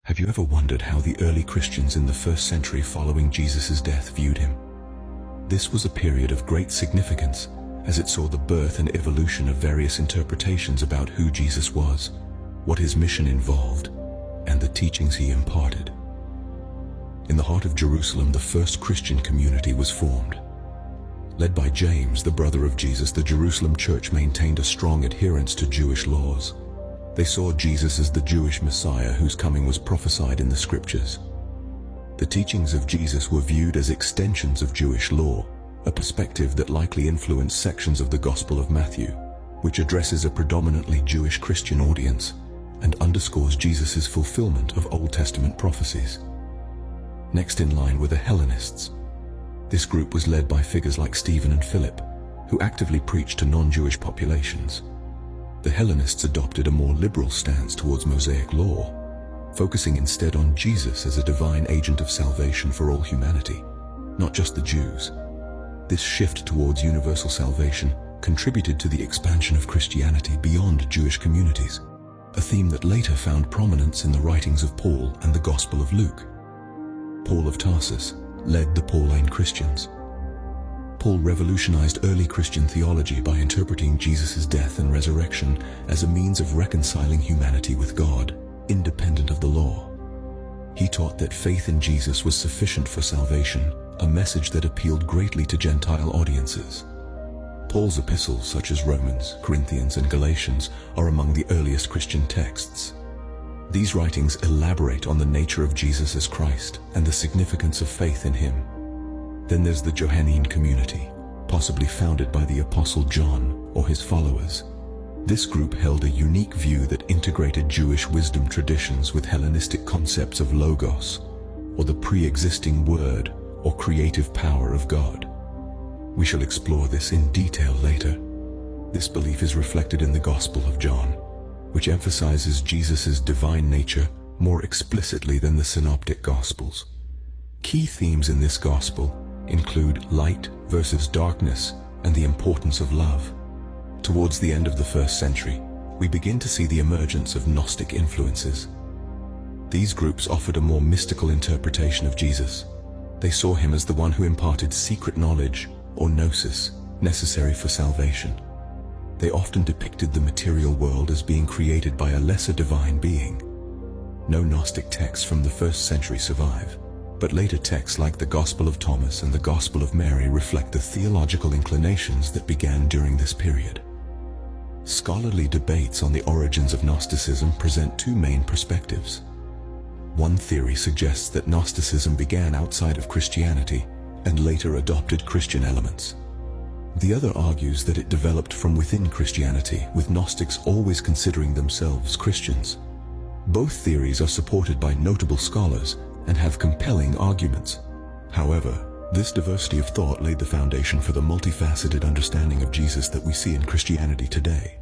Have you ever wondered how the early Christians in the first century following Jesus' death viewed him? This was a period of great significance, as it saw the birth and evolution of various interpretations about who Jesus was, what his mission involved, and the teachings he imparted. In the heart of Jerusalem, the first Christian community was formed. Led by James, the brother of Jesus, the Jerusalem church maintained a strong adherence to Jewish laws. They saw Jesus as the Jewish Messiah whose coming was prophesied in the scriptures. The teachings of Jesus were viewed as extensions of Jewish law, a perspective that likely influenced sections of the Gospel of Matthew, which addresses a predominantly Jewish Christian audience and underscores Jesus' fulfillment of Old Testament prophecies. Next in line were the Hellenists. This group was led by figures like Stephen and Philip, who actively preached to non-Jewish populations. The Hellenists adopted a more liberal stance towards Mosaic law, focusing instead on Jesus as a divine agent of salvation for all humanity, not just the Jews. This shift towards universal salvation contributed to the expansion of Christianity beyond Jewish communities, a theme that later found prominence in the writings of Paul and the Gospel of Luke. Paul of Tarsus led the Pauline Christians. Paul revolutionized early Christian theology by interpreting Jesus' death and resurrection as a means of reconciling humanity with God, independent of the law. He taught that faith in Jesus was sufficient for salvation, a message that appealed greatly to Gentile audiences. Paul's epistles, such as Romans, Corinthians, and Galatians, are among the earliest Christian texts. These writings elaborate on the nature of Jesus as Christ and the significance of faith in him. Then there's the Johannine community, possibly founded by the Apostle John or his followers. This group held a unique view that integrated Jewish wisdom traditions with Hellenistic concepts of logos, or the pre-existing word or creative power of God. We shall explore this in detail later. This belief is reflected in the Gospel of John, which emphasizes Jesus' divine nature more explicitly than the Synoptic Gospels. Key themes in this Gospel include light versus darkness and the importance of love. Towards the end of the first century, we begin to see the emergence of Gnostic influences. These groups offered a more mystical interpretation of Jesus. They saw him as the one who imparted secret knowledge, or gnosis, necessary for salvation. They often depicted the material world as being created by a lesser divine being. No Gnostic texts from the first century survive, but later texts like the Gospel of Thomas and the Gospel of Mary reflect the theological inclinations that began during this period. Scholarly debates on the origins of Gnosticism present two main perspectives. One theory suggests that Gnosticism began outside of Christianity and later adopted Christian elements. The other argues that it developed from within Christianity, with Gnostics always considering themselves Christians. Both theories are supported by notable scholars and have compelling arguments. However, this diversity of thought laid the foundation for the multifaceted understanding of Jesus that we see in Christianity today.